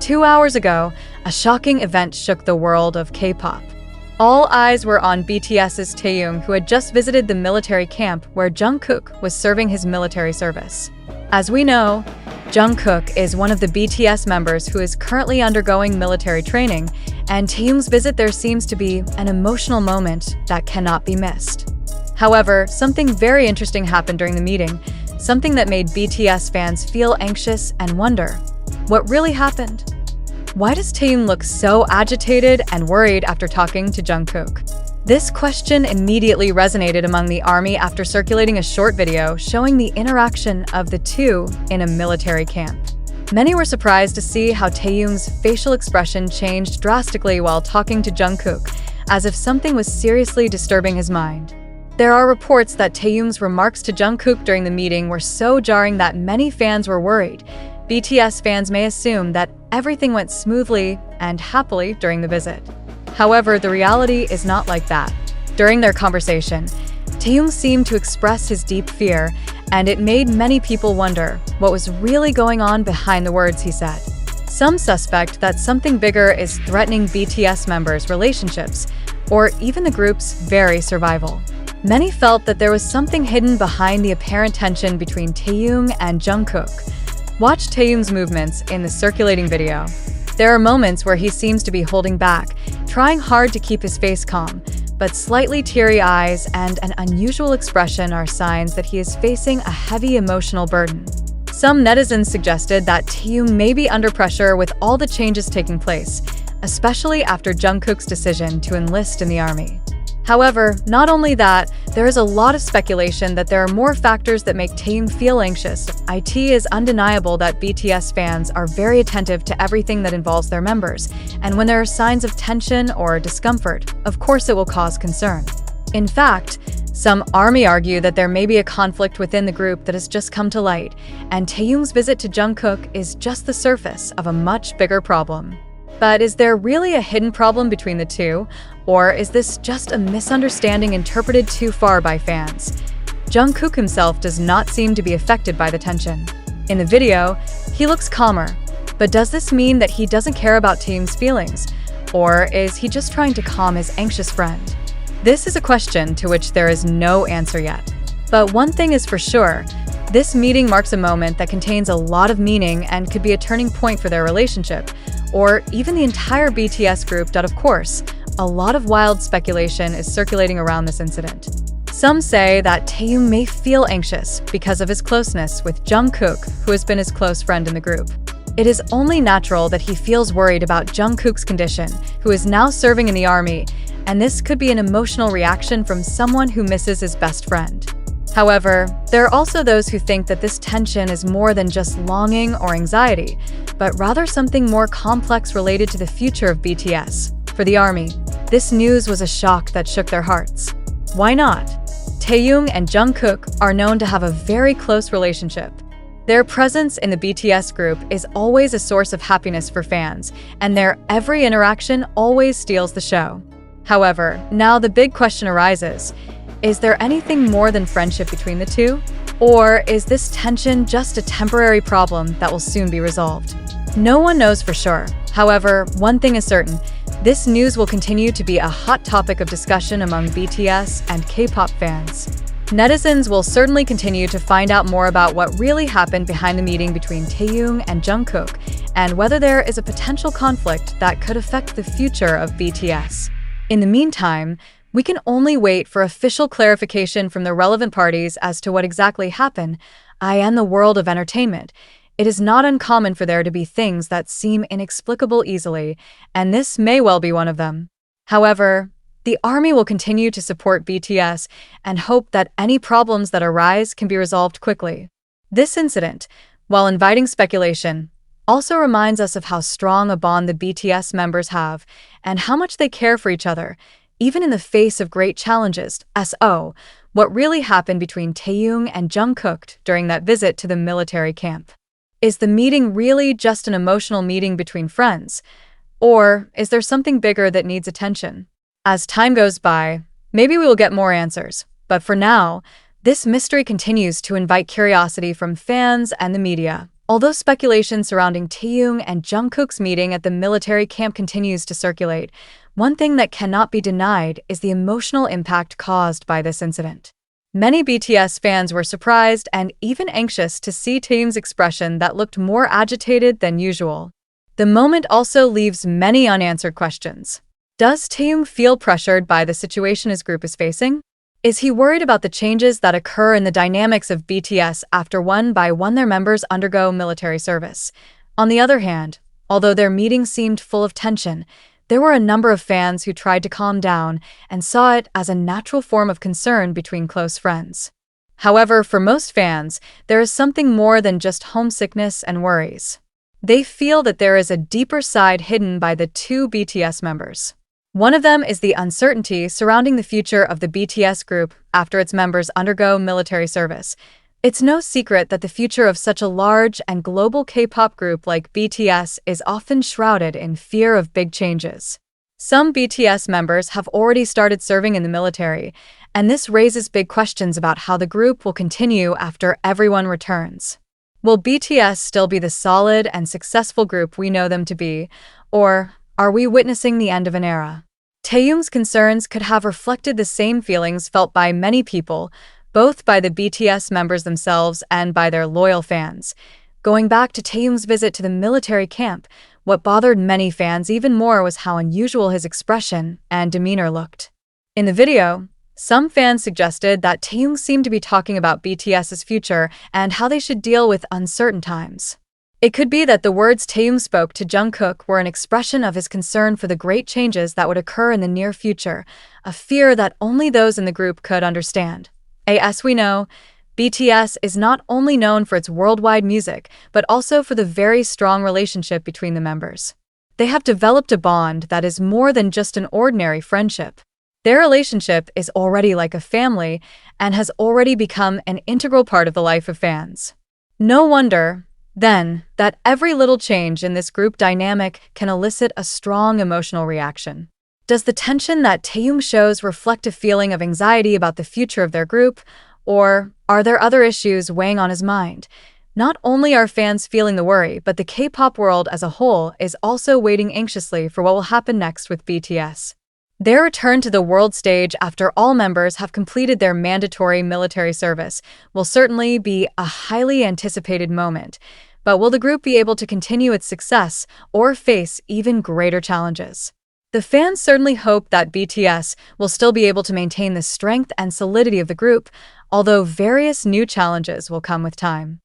2 hours ago, a shocking event shook the world of K-pop. All eyes were on BTS's Taehyung, who had just visited the military camp where Jungkook was serving his military service. As we know, Jungkook is one of the BTS members who is currently undergoing military training, and Taehyung's visit there seems to be an emotional moment that cannot be missed. However, something very interesting happened during the meeting, something that made BTS fans feel anxious and wonder, what really happened? Why does Taehyung look so agitated and worried after talking to Jungkook? This question immediately resonated among the army after circulating a short video showing the interaction of the two in a military camp. Many were surprised to see how Taehyung's facial expression changed drastically while talking to Jungkook, as if something was seriously disturbing his mind. There are reports that Taehyung's remarks to Jungkook during the meeting were so jarring that many fans were worried. BTS fans may assume that everything went smoothly and happily during the visit. However, the reality is not like that. During their conversation, Taehyung seemed to express his deep fear, and it made many people wonder what was really going on behind the words he said. Some suspect that something bigger is threatening BTS members' relationships, or even the group's very survival. Many felt that there was something hidden behind the apparent tension between Taehyung and Jungkook. Watch Taehyung's movements in the circulating video. There are moments where he seems to be holding back, trying hard to keep his face calm, but slightly teary eyes and an unusual expression are signs that he is facing a heavy emotional burden. Some netizens suggested that Taehyung may be under pressure with all the changes taking place, especially after Jungkook's decision to enlist in the army. However, not only that, there is a lot of speculation that there are more factors that make Taehyung feel anxious. It is undeniable that BTS fans are very attentive to everything that involves their members, and when there are signs of tension or discomfort, of course it will cause concern. In fact, some army argue that there may be a conflict within the group that has just come to light, and Taehyung's visit to Jungkook is just the surface of a much bigger problem. But is there really a hidden problem between the two, or is this just a misunderstanding interpreted too far by fans? Jungkook himself does not seem to be affected by the tension. In the video, he looks calmer, but does this mean that he doesn't care about Taehyung's feelings, or is he just trying to calm his anxious friend? This is a question to which there is no answer yet. But one thing is for sure, this meeting marks a moment that contains a lot of meaning and could be a turning point for their relationship, or even the entire BTS group. Of course, a lot of wild speculation is circulating around this incident. Some say that Taehyung may feel anxious because of his closeness with Jungkook, who has been his close friend in the group. It is only natural that he feels worried about Jungkook's condition, who is now serving in the army, and this could be an emotional reaction from someone who misses his best friend. However, there are also those who think that this tension is more than just longing or anxiety, but rather something more complex related to the future of BTS. For the army, this news was a shock that shook their hearts. Why not? Taehyung and Jungkook are known to have a very close relationship. Their presence in the BTS group is always a source of happiness for fans, and their every interaction always steals the show. However, now the big question arises. Is there anything more than friendship between the two? Or is this tension just a temporary problem that will soon be resolved? No one knows for sure. However, one thing is certain, this news will continue to be a hot topic of discussion among BTS and K-pop fans. Netizens will certainly continue to find out more about what really happened behind the meeting between Taehyung and Jungkook, and whether there is a potential conflict that could affect the future of BTS. In the meantime, we can only wait for official clarification from the relevant parties as to what exactly happened. In the world of entertainment, it is not uncommon for there to be things that seem inexplicable easily, and this may well be one of them. However, the army will continue to support BTS and hope that any problems that arise can be resolved quickly. This incident, while inviting speculation, also reminds us of how strong a bond the BTS members have and how much they care for each other, even in the face of great challenges. So, what really happened between Taehyung and Jungkook during that visit to the military camp? Is the meeting really just an emotional meeting between friends? Or is there something bigger that needs attention? As time goes by, maybe we will get more answers. But for now, this mystery continues to invite curiosity from fans and the media. Although speculation surrounding Taehyung and Jungkook's meeting at the military camp continues to circulate, one thing that cannot be denied is the emotional impact caused by this incident. Many BTS fans were surprised and even anxious to see Taehyung's expression that looked more agitated than usual. The moment also leaves many unanswered questions. Does Taehyung feel pressured by the situation his group is facing? Is he worried about the changes that occur in the dynamics of BTS after one by one their members undergo military service? On the other hand, although their meeting seemed full of tension, there were a number of fans who tried to calm down and saw it as a natural form of concern between close friends. However, for most fans, there is something more than just homesickness and worries. They feel that there is a deeper side hidden by the two BTS members. One of them is the uncertainty surrounding the future of the BTS group after its members undergo military service. It's no secret that the future of such a large and global K-pop group like BTS is often shrouded in fear of big changes. Some BTS members have already started serving in the military, and this raises big questions about how the group will continue after everyone returns. Will BTS still be the solid and successful group we know them to be, or are we witnessing the end of an era? Taehyung's concerns could have reflected the same feelings felt by many people, both by the BTS members themselves and by their loyal fans. Going back to Taehyung's visit to the military camp, what bothered many fans even more was how unusual his expression and demeanor looked. In the video, some fans suggested that Taehyung seemed to be talking about BTS's future and how they should deal with uncertain times. It could be that the words Taehyung spoke to Jungkook were an expression of his concern for the great changes that would occur in the near future, a fear that only those in the group could understand. As we know, BTS is not only known for its worldwide music, but also for the very strong relationship between the members. They have developed a bond that is more than just an ordinary friendship. Their relationship is already like a family and has already become an integral part of the life of fans. No wonder, then, that every little change in this group dynamic can elicit a strong emotional reaction. Does the tension that Taehyung shows reflect a feeling of anxiety about the future of their group, or are there other issues weighing on his mind? Not only are fans feeling the worry, but the K-pop world as a whole is also waiting anxiously for what will happen next with BTS. Their return to the world stage after all members have completed their mandatory military service will certainly be a highly anticipated moment. But will the group be able to continue its success or face even greater challenges? The fans certainly hope that BTS will still be able to maintain the strength and solidity of the group, although various new challenges will come with time.